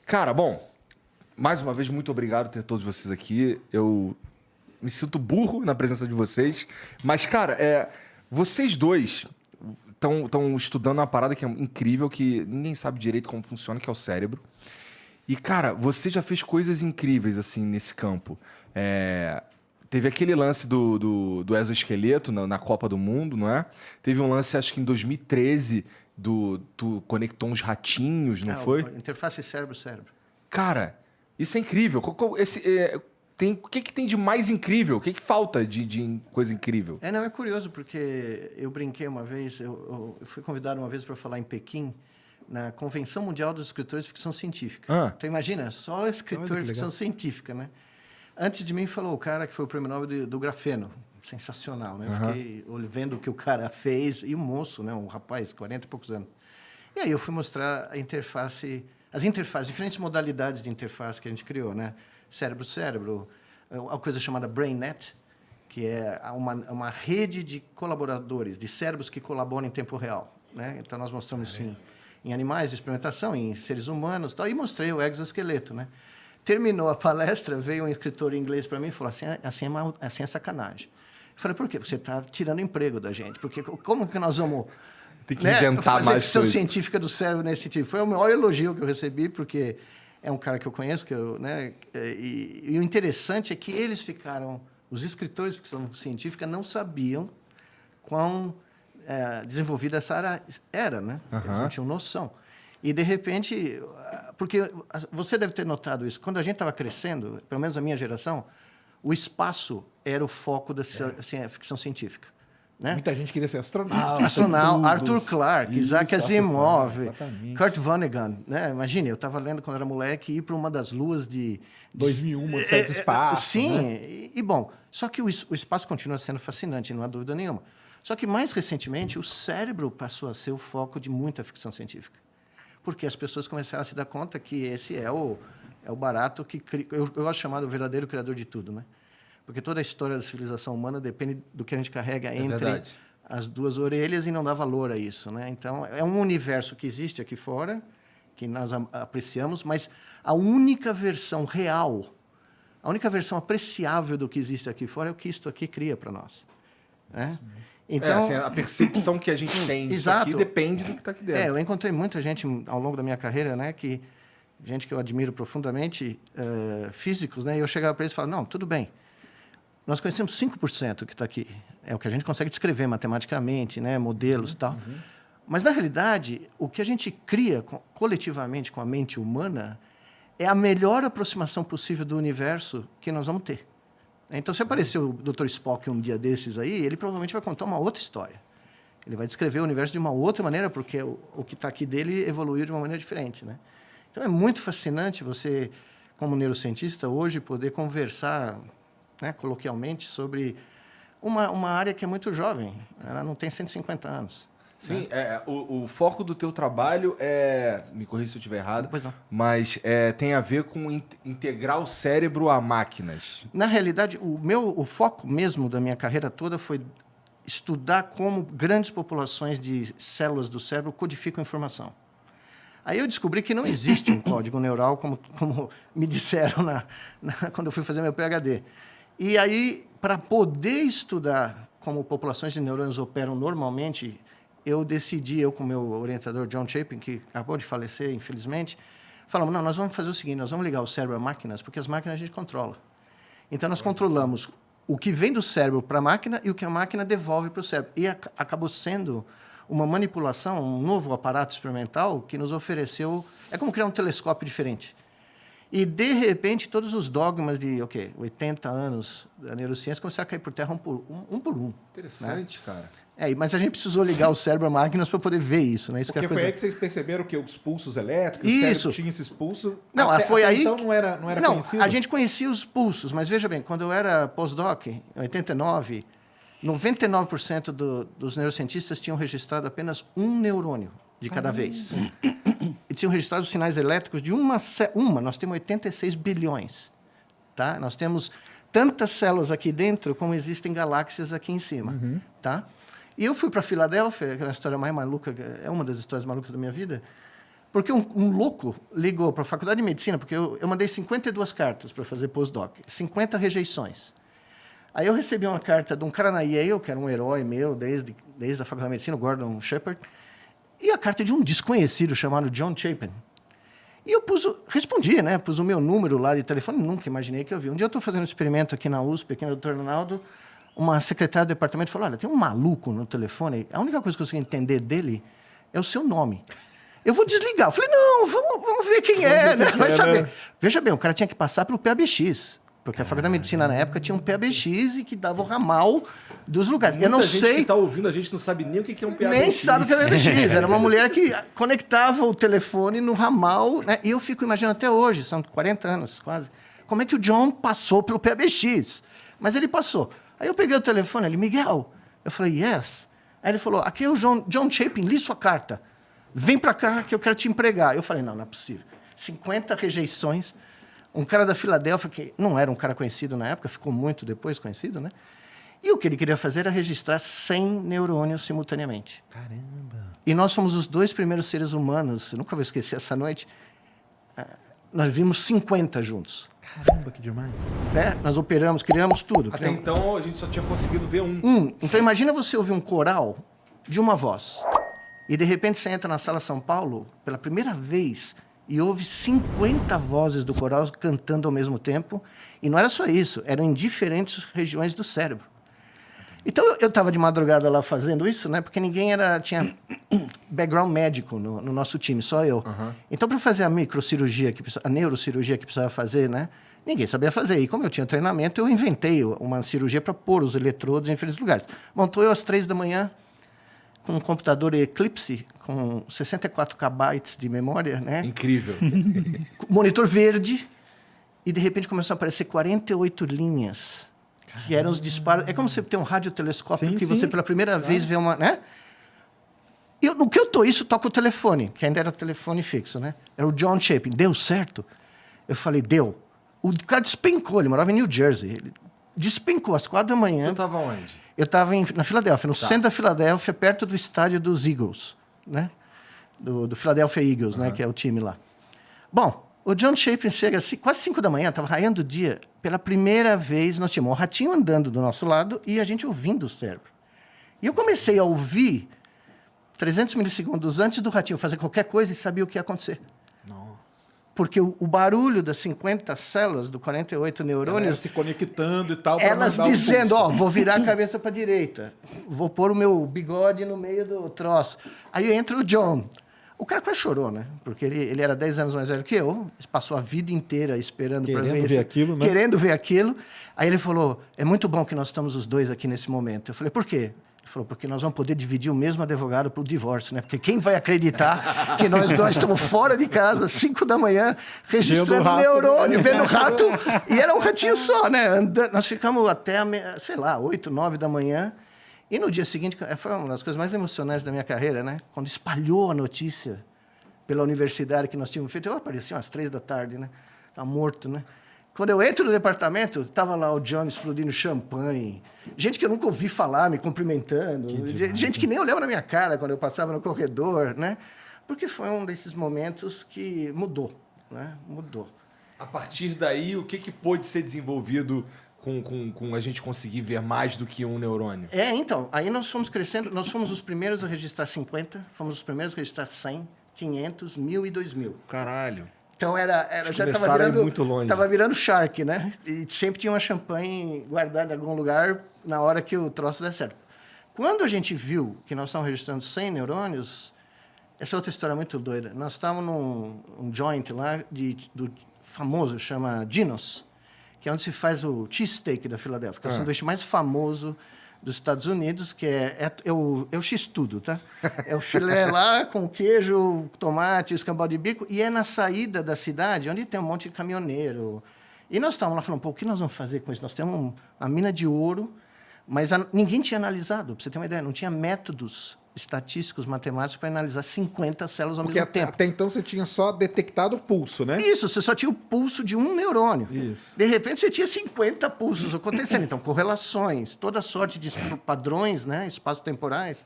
Cara, bom, mais uma vez, muito obrigado por ter todos vocês aqui. Eu me sinto burro na presença de vocês. Mas, cara, vocês dois estão estudando uma parada que é incrível, que ninguém sabe direito como funciona, que é o cérebro. E, cara, você já fez coisas incríveis, assim, nesse campo. Teve aquele lance do exoesqueleto na Copa do Mundo, não é? Teve um lance, acho que em 2013, tu conectou uns ratinhos, não foi? Interface cérebro-cérebro. Cara, isso é incrível. O que tem de mais incrível? O que falta de coisa incrível? Não, é curioso, porque eu brinquei uma vez, eu fui convidado uma vez para falar em Pequim, na Convenção Mundial dos Escritores de Ficção Científica. Então, imagina, só escritor de ficção científica, né? Antes de mim falou o cara que foi o prêmio Nobel do grafeno. Sensacional, né? Fiquei vendo o que o cara fez. E o moço, né? Um rapaz, 40 e poucos anos. E aí eu fui mostrar as interfaces, diferentes modalidades de interface que a gente criou, né? Cérebro-cérebro, uma coisa chamada BrainNet, que é uma rede de colaboradores, de cérebros que colaboram em tempo real, né? Então, nós mostramos isso em animais de experimentação, em seres humanos, tal, e mostrei o exoesqueleto, né? Terminou a palestra, veio um escritor inglês para mim e falou assim é sacanagem. Eu falei, por quê? Porque você está tirando emprego da gente. Porque como que nós vamos Tem que inventar fazer mais ficção coisas. científica do cérebro nesse sentido? Foi o maior elogio que eu recebi, porque é um cara que eu conheço, né? E o interessante é que os escritores de ficção científica não sabiam quão desenvolvida essa área era, né? Eles não tinham noção. E, de repente, porque você deve ter notado isso, quando a gente estava crescendo, pelo menos a minha geração, o espaço era o foco da ficção científica. Né? Muita gente queria ser astronauta. Arthur Clarke, Isaac Asimov, Kurt Vonnegut. Né? Imagine, eu estava lendo quando era moleque ir para uma das luas de 2001, Odisseia do Espaço. Sim, né? e bom, só que o espaço continua sendo fascinante, não há dúvida nenhuma. Só que, mais recentemente, o cérebro passou a ser o foco de muita ficção científica. Porque as pessoas começaram a se dar conta que esse é o barato que eu gosto de chamar de o verdadeiro criador de tudo, né? Porque toda a história da civilização humana depende do que a gente carrega entre as duas orelhas e não dá valor a isso, né? Então, é um universo que existe aqui fora, que nós apreciamos, mas a única versão real, a única versão apreciável do que existe aqui fora é o que isto aqui cria para nós, né? Então, assim, a percepção que a gente tem disso aqui depende do que está aqui dentro. Eu encontrei muita gente ao longo da minha carreira, né, gente que eu admiro profundamente, físicos, né, e eu chegava para eles e falava, não, tudo bem, nós conhecemos 5% que está aqui, é o que a gente consegue descrever matematicamente, né, modelos e tal, mas, na realidade, o que a gente cria coletivamente com a mente humana é a melhor aproximação possível do universo que nós vamos ter. Então, se aparecer o Dr. Spock um dia desses aí, ele provavelmente vai contar uma outra história. Ele vai descrever o universo de uma outra maneira, porque o que está aqui dele evoluiu de uma maneira diferente, né? Então, é muito fascinante você, como neurocientista, hoje poder conversar, né, coloquialmente sobre uma área que é muito jovem. Ela não tem 150 anos. Sim, o foco do teu trabalho me corrija se eu estiver errado, Pois não. mas tem a ver com integrar o cérebro a máquinas. Na realidade, o foco mesmo da minha carreira toda foi estudar como grandes populações de células do cérebro codificam informação. Aí eu descobri que não existe um código neural, como me disseram quando eu fui fazer meu PhD. E aí, para poder estudar como populações de neurônios operam normalmente, eu decidi, eu com o meu orientador John Chapin, que acabou de falecer, infelizmente, falamos, não, nós vamos fazer o seguinte, nós vamos ligar o cérebro a máquinas, porque as máquinas a gente controla. Então, nós controlamos o que vem do cérebro para a máquina e o que a máquina devolve para o cérebro. E acabou sendo uma manipulação, um novo aparato experimental que nos ofereceu... É como criar um telescópio diferente. E, de repente, todos os dogmas de 80 anos da neurociência começaram a cair por terra um por um. Interessante, né? cara. Mas a gente precisou ligar o cérebro a máquinas para poder ver isso, né? Porque foi aí que vocês perceberam que os pulsos elétricos, isso. o cérebro tinha esses pulsos. Não, foi aí... Então não era conhecido? A gente conhecia os pulsos, mas veja bem, quando eu era postdoc, em 89, 99% dos neurocientistas tinham registrado apenas um neurônio de cada vez. E tinham registrado os sinais elétricos de nós temos 86 bilhões. Tá? Nós temos tantas células aqui dentro como existem galáxias aqui em cima. Tá? E eu fui para Filadélfia, que é a história mais maluca, é uma das histórias malucas da minha vida, Porque um louco ligou para a faculdade de medicina, porque eu mandei 52 cartas para fazer postdoc, 50 rejeições. Aí eu recebi uma carta de um cara na Yale, que era um herói meu desde a faculdade de medicina, o Gordon Shepard, e a carta de um desconhecido chamado John Chapin. E eu respondi, né? Pus o meu número lá de telefone, nunca imaginei que eu vi. Um dia eu estou fazendo um experimento aqui na USP, aqui no Dr. Ronaldo, uma secretária do departamento falou, olha, tem um maluco no telefone, a única coisa que eu consigo entender dele é o seu nome. Eu vou desligar. Eu falei, não, vamos ver quem é, né? Vai saber. Veja bem, o cara tinha que passar pelo PABX, porque a faculdade de medicina na época tinha um PABX e que dava o ramal dos lugares. Muita eu não gente sei... que está ouvindo, a gente não sabe nem o que é um PABX. Nem sabe o que é PABX. Era uma mulher que conectava o telefone no ramal, né? E eu fico imaginando até hoje, são 40 anos quase, como é que o John passou pelo PABX. Mas ele passou. Aí eu peguei o telefone, ele, Miguel. Eu falei, yes. Aí ele falou, aqui é o John Chapin, li sua carta. Vem para cá que eu quero te empregar. Eu falei, não é possível. 50 rejeições. Um cara da Filadélfia, que não era um cara conhecido na época, ficou muito depois conhecido, né? E o que ele queria fazer era registrar 100 neurônios simultaneamente. Caramba! E nós fomos os 2 primeiros seres humanos, eu nunca vou esquecer essa noite, nós vimos 50 juntos. Caramba, que demais. Nós operamos, criamos tudo. Até então, a gente só tinha conseguido ver um. Então, imagina você ouvir um coral de uma voz. E, de repente, você entra na Sala São Paulo, pela primeira vez, e ouve 50 vozes do coral cantando ao mesmo tempo. E não era só isso, eram em diferentes regiões do cérebro. Então, eu estava de madrugada lá fazendo isso, né? Porque ninguém tinha background médico no nosso time, só eu. Uhum. Então, para fazer a microcirurgia, a neurocirurgia que precisava fazer, né? Ninguém sabia fazer. E como eu tinha treinamento, eu inventei uma cirurgia para pôr os eletrodos em diferentes lugares. Montou eu às 3 da manhã, com um computador Eclipse, com 64 KB de memória, né? Incrível. Monitor verde, e de repente começou a aparecer 48 linhas, que eram os disparos. É como você ter um radiotelescópio que você pela primeira vez vê uma, né? E no que eu tô isso, toca o telefone, que ainda era telefone fixo, né? Era o John Chapin. Deu certo? Eu falei, deu. O cara despencou, ele morava em New Jersey. Ele despencou às 4 da manhã. Você estava onde? Eu estava na Filadélfia, no centro da Filadélfia, perto do estádio dos Eagles, né? Do Philadelphia Eagles, né? Que é o time lá. Bom, o John Chapin chega assim, quase 5 da manhã, estava raiando o dia. Pela primeira vez, nós tínhamos um ratinho andando do nosso lado e a gente ouvindo o cérebro. E eu comecei a ouvir 300 milissegundos antes do ratinho fazer qualquer coisa e sabia o que ia acontecer. Porque o barulho das 50 células, do 48 neurônios... Elas se conectando e tal. Elas dizendo, vou virar a cabeça para a direita. Vou pôr o meu bigode no meio do troço. Aí entra o John. O cara quase chorou, né? Porque ele era 10 anos mais velho que eu. Passou a vida inteira esperando para ver aquilo, né? Querendo ver aquilo. Aí ele falou, é muito bom que nós estamos os dois aqui nesse momento. Eu falei, por quê? Ele falou, porque nós vamos poder dividir o mesmo advogado para o divórcio, né? Porque quem vai acreditar que nós dois estamos fora de casa, 5 da manhã, registrando neurônio, vendo rato, e era um ratinho só, né? Nós ficamos até, sei lá, 8, 9 da manhã, e no dia seguinte, foi uma das coisas mais emocionantes da minha carreira, né? Quando espalhou a notícia pela universidade que nós tínhamos feito, eu apareci umas 3 da tarde, né? Estava morto, né? Quando eu entro no departamento, estava lá o John explodindo champanhe. Gente que eu nunca ouvi falar, me cumprimentando. Gente que nem olhava na minha cara quando eu passava no corredor, né? Porque foi um desses momentos que mudou, né? Mudou. A partir daí, o que pôde ser desenvolvido com a gente conseguir ver mais do que um neurônio? Então, aí nós fomos crescendo, nós fomos os primeiros a registrar 50, fomos os primeiros a registrar 100, 500, 1000 e 2000. Caralho. Então já estava virando Shark, né? E sempre tinha uma champanhe guardada em algum lugar na hora que o troço der certo. Quando a gente viu que nós estávamos registrando 100 neurônios, essa é outra história muito doida. Nós estávamos num joint lá do famoso, chama Geno's, que é onde se faz o cheesesteak da Filadélfia, que é o sanduíche mais famoso dos Estados Unidos, que é o X-tudo, tá? É o filé lá com queijo, tomate, escambau de bico, e é na saída da cidade, onde tem um monte de caminhoneiro. E nós estávamos lá falando, o que nós vamos fazer com isso? Nós temos uma mina de ouro, mas ninguém tinha analisado, para você ter uma ideia, não tinha métodos estatísticos, matemáticos, para analisar 50 células ao mesmo tempo. Até então você tinha só detectado o pulso, né? Isso, você só tinha o pulso de um neurônio. Isso. De repente você tinha 50 pulsos acontecendo. Então, correlações, toda sorte de padrões, né, espaços temporais.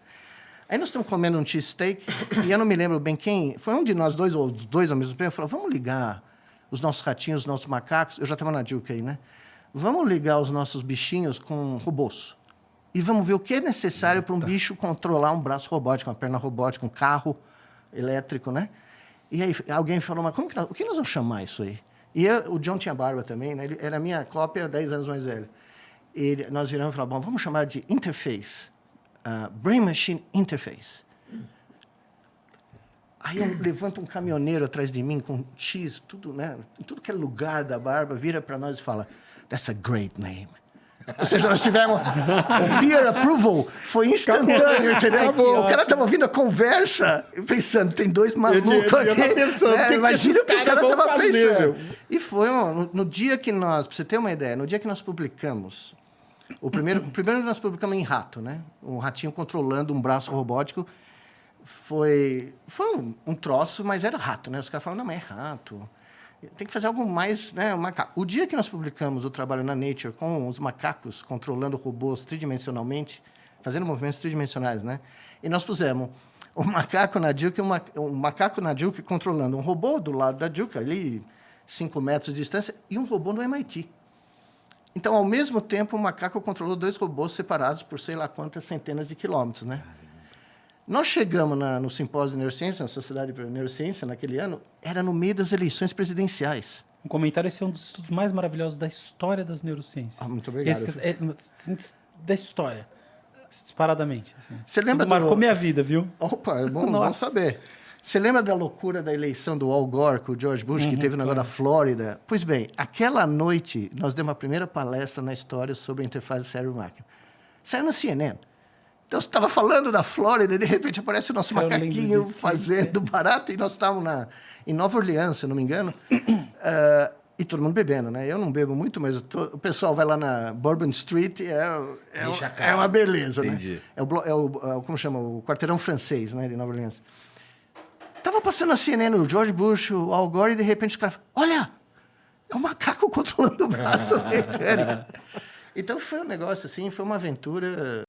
Aí nós estamos comendo um cheesesteak, e eu não me lembro bem quem... Foi um de nós dois, ou os dois ao mesmo tempo, falou, vamos ligar os nossos ratinhos, os nossos macacos... Eu já estava na Duke aí, né? Vamos ligar os nossos bichinhos com robôs. E vamos ver o que é necessário para um bicho controlar um braço robótico, uma perna robótica, um carro elétrico, né? E aí alguém falou, mas o que nós vamos chamar isso aí? E o John tinha barba também, né? Ele era a minha cópia, 10 anos mais velho. Nós viramos e falamos, bom, vamos chamar de interface. Brain Machine Interface. Aí levanta um caminhoneiro atrás de mim com X, tudo, né? Em tudo que é lugar da barba, vira para nós e fala, that's a great name. Ou seja, nós tivemos o peer approval, foi instantâneo, entendeu? O cara estava ouvindo a conversa, pensando, tem dois malucos aqui. Pensando, né? Imagina o que o cara estava pensando. Meu. E foi no dia que nós, para você ter uma ideia, no dia que nós publicamos, primeiro nós publicamos em rato, né? Um ratinho controlando um braço robótico. Foi um troço, mas era rato, né? Os caras falaram, não, mas é rato. Tem que fazer algo mais, né? Macaco. O dia que nós publicamos o trabalho na Nature com os macacos controlando robôs tridimensionalmente, fazendo movimentos tridimensionais, né? E nós pusemos o macaco na Duke, um macaco na Duke controlando um robô do lado da Duke, ali 5 metros de distância, e um robô no MIT. Então, ao mesmo tempo, o macaco controlou 2 robôs separados por sei lá quantas centenas de quilômetros, né? Nós chegamos no simpósio de neurociência, na Sociedade de Neurociência, naquele ano, era no meio das eleições presidenciais. Um comentário, esse é um dos estudos mais maravilhosos da história das neurociências. Muito obrigado. Da história, disparadamente. Assim. Você lembra marcou minha vida, viu? Opa, é bom saber. Você lembra da loucura da eleição do Al Gore com o George Bush, que teve o negócio da Flórida? Pois bem, aquela noite, nós demos a primeira palestra na história sobre a interface cérebro-máquina. Saiu na CNN. Então, você estava falando da Flórida e, de repente, aparece o nosso macaquinho fazendo barato. E nós estávamos em Nova Orleans, se eu não me engano. E todo mundo bebendo, né? Eu não bebo muito, mas o pessoal vai lá na Bourbon Street é uma beleza, Entendi. né? Como chama? O quarteirão francês, né? De Nova Orleans. Tava passando a CNN, o George Bush, o Al Gore, e de repente os caras falam, olha, é um macaco controlando o braço mecânico. Então foi um negócio assim, foi uma aventura